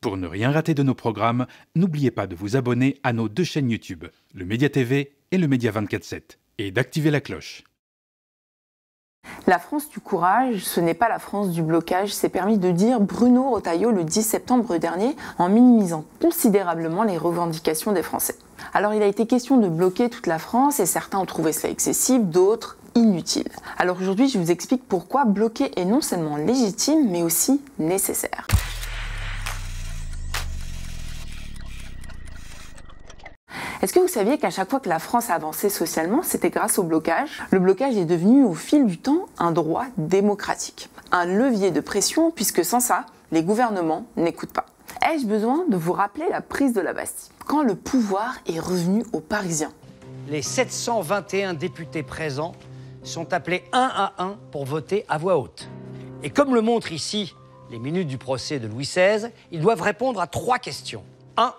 Pour ne rien rater de nos programmes, n'oubliez pas de vous abonner à nos deux chaînes YouTube, le Média TV et le Média 24/7, et d'activer la cloche. La France du courage, ce n'est pas la France du blocage, s'est permis de dire Bruno Retailleau le 10 septembre dernier en minimisant considérablement les revendications des Français. Alors il a été question de bloquer toute la France et certains ont trouvé cela excessif, d'autres inutile. Alors aujourd'hui je vous explique pourquoi bloquer est non seulement légitime mais aussi nécessaire. Est-ce que vous saviez qu'à chaque fois que la France a avancé socialement, c'était grâce au blocage? Le blocage est devenu au fil du temps un droit démocratique, un levier de pression puisque sans ça, les gouvernements n'écoutent pas. Ai-je besoin de vous rappeler la prise de la Bastille, quand le pouvoir est revenu aux Parisiens? Les 721 députés présents sont appelés un à un pour voter à voix haute. Et comme le montrent ici les minutes du procès de Louis XVI, ils doivent répondre à 3 questions. 1.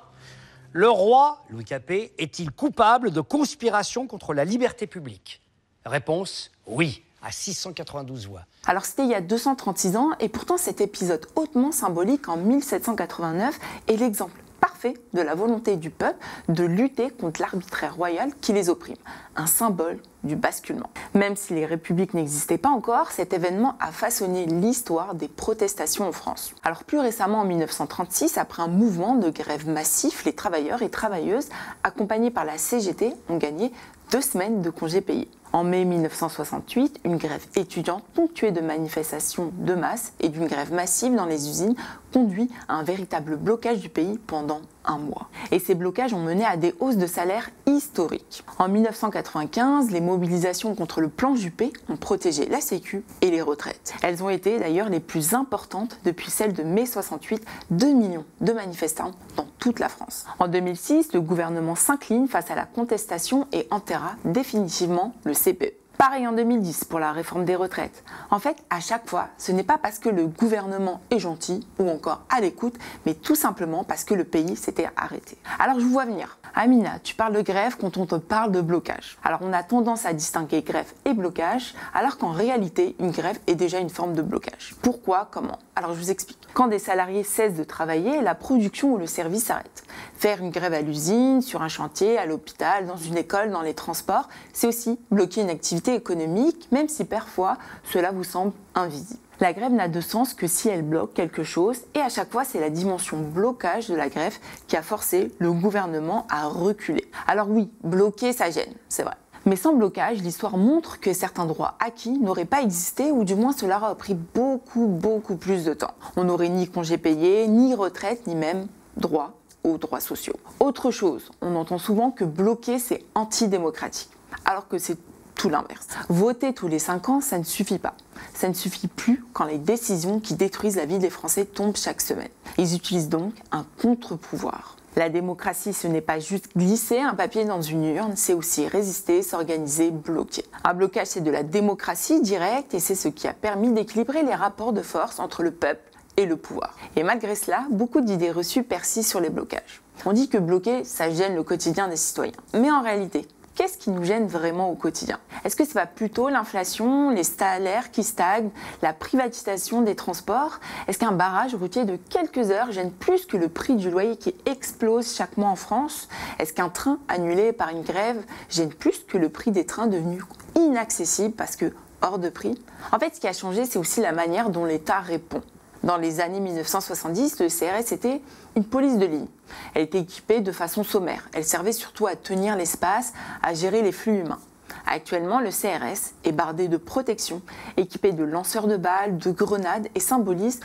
Le roi, Louis Capet, est-il coupable de conspiration contre la liberté publique? Réponse, oui, à 692 voix. Alors c'était il y a 236 ans et pourtant cet épisode hautement symbolique en 1789 est l'exemple parfait de la volonté du peuple de lutter contre l'arbitraire royal qui les opprime. Un symbole du basculement. Même si les républiques n'existaient pas encore, cet événement a façonné l'histoire des protestations en France. Alors plus récemment en 1936, après un mouvement de grève massif, les travailleurs et travailleuses, accompagnés par la CGT, ont gagné 2 semaines de congés payés. En mai 1968, une grève étudiante ponctuée de manifestations de masse et d'une grève massive dans les usines conduit à un véritable blocage du pays pendant un mois. Et ces blocages ont mené à des hausses de salaire historiques. En 1995, les mobilisations contre le plan Juppé ont protégé la Sécu et les retraites. Elles ont été d'ailleurs les plus importantes depuis celles de mai 68, 2 millions de manifestants dans toute la France. En 2006, le gouvernement s'incline face à la contestation et enterra définitivement le CPE. Pareil en 2010 pour la réforme des retraites. En fait, à chaque fois, ce n'est pas parce que le gouvernement est gentil ou encore à l'écoute, mais tout simplement parce que le pays s'était arrêté. Alors je vous vois venir. Amina, tu parles de grève quand on te parle de blocage. Alors on a tendance à distinguer grève et blocage, alors qu'en réalité, une grève est déjà une forme de blocage. Pourquoi? Comment? Alors je vous explique. Quand des salariés cessent de travailler, la production ou le service s'arrête. Faire une grève à l'usine, sur un chantier, à l'hôpital, dans une école, dans les transports, c'est aussi bloquer une activité économique, même si parfois cela vous semble invisible. La grève n'a de sens que si elle bloque quelque chose et à chaque fois c'est la dimension blocage de la grève qui a forcé le gouvernement à reculer. Alors oui, bloquer ça gêne, c'est vrai. Mais sans blocage, l'histoire montre que certains droits acquis n'auraient pas existé ou du moins cela aurait pris beaucoup plus de temps. On n'aurait ni congés payés, ni retraite, ni même droit aux droits sociaux. Autre chose, on entend souvent que bloquer c'est antidémocratique, alors que c'est tout l'inverse. Voter tous les 5 ans, ça ne suffit pas. Ça ne suffit plus quand les décisions qui détruisent la vie des Français tombent chaque semaine. Ils utilisent donc un contre-pouvoir. La démocratie, ce n'est pas juste glisser un papier dans une urne, c'est aussi résister, s'organiser, bloquer. Un blocage, c'est de la démocratie directe et c'est ce qui a permis d'équilibrer les rapports de force entre le peuple et le pouvoir. Et malgré cela, beaucoup d'idées reçues persistent sur les blocages. On dit que bloquer, ça gêne le quotidien des citoyens. Mais en réalité, qu'est-ce qui nous gêne vraiment au quotidien? Est-ce que c'est pas plutôt l'inflation, les salaires qui stagnent, la privatisation des transports? Est-ce qu'un barrage routier de quelques heures gêne plus que le prix du loyer qui explose chaque mois en France? Est-ce qu'un train annulé par une grève gêne plus que le prix des trains devenus inaccessibles parce que hors de prix? En fait, ce qui a changé, c'est aussi la manière dont l'État répond. Dans les années 1970, le CRS était une police de ligne. Elle était équipée de façon sommaire. Elle servait surtout à tenir l'espace, à gérer les flux humains. Actuellement, le CRS est bardé de protection, équipé de lanceurs de balles, de grenades et symbolise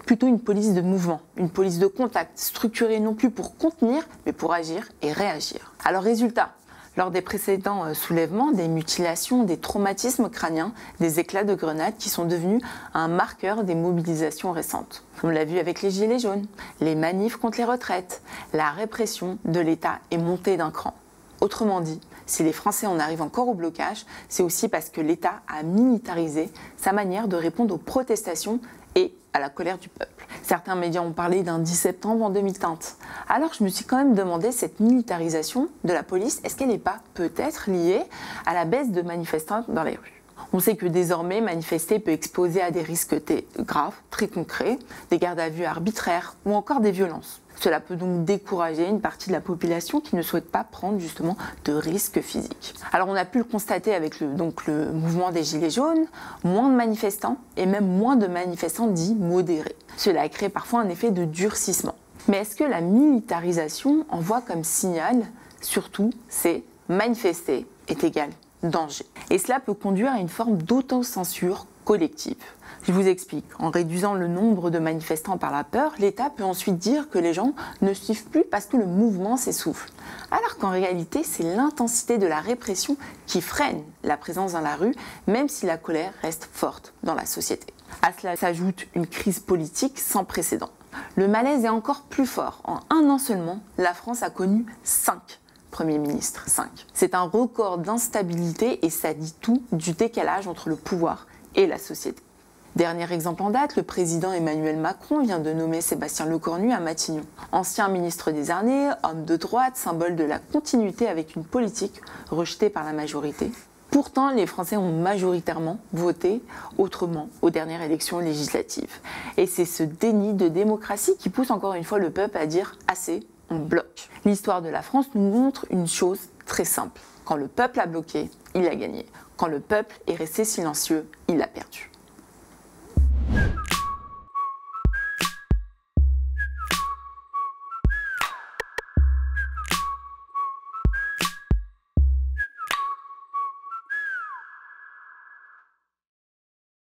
plutôt une police de mouvement, une police de contact, structurée non plus pour contenir, mais pour agir et réagir. Alors résultat, lors des précédents soulèvements, des mutilations, des traumatismes crâniens, des éclats de grenades qui sont devenus un marqueur des mobilisations récentes. On l'a vu avec les gilets jaunes, les manifs contre les retraites, la répression de l'État est montée d'un cran. Autrement dit, si les Français en arrivent encore au blocage, c'est aussi parce que l'État a militarisé sa manière de répondre aux protestations et à la colère du peuple. Certains médias ont parlé d'un 10 septembre en demi-teinte. Alors je me suis quand même demandé, cette militarisation de la police, est-ce qu'elle n'est pas peut-être liée à la baisse de manifestants dans les rues? On sait que désormais, manifester peut exposer à des risques graves, très concrets, des gardes à vue arbitraires ou encore des violences. Cela peut donc décourager une partie de la population qui ne souhaite pas prendre justement de risques physiques. Alors on a pu le constater avec le mouvement des Gilets jaunes, moins de manifestants et même moins de manifestants dits modérés. Cela a créé parfois un effet de durcissement. Mais est-ce que la militarisation envoie comme signal, surtout, c'est manifester est égal danger. Et cela peut conduire à une forme d'autocensure collective. Je vous explique. En réduisant le nombre de manifestants par la peur, l'État peut ensuite dire que les gens ne suivent plus parce que le mouvement s'essouffle. Alors qu'en réalité, c'est l'intensité de la répression qui freine la présence dans la rue, même si la colère reste forte dans la société. À cela s'ajoute une crise politique sans précédent. Le malaise est encore plus fort. En un an seulement, la France a connu 5 Premier ministre, 5. C'est un record d'instabilité et ça dit tout du décalage entre le pouvoir et la société. Dernier exemple en date, le président Emmanuel Macron vient de nommer Sébastien Lecornu à Matignon. Ancien ministre des Armées, homme de droite, symbole de la continuité avec une politique rejetée par la majorité. Pourtant, les Français ont majoritairement voté autrement aux dernières élections législatives. Et c'est ce déni de démocratie qui pousse encore une fois le peuple à dire « assez ». On bloque. L'histoire de la France nous montre une chose très simple. Quand le peuple a bloqué, il a gagné. Quand le peuple est resté silencieux, il a perdu.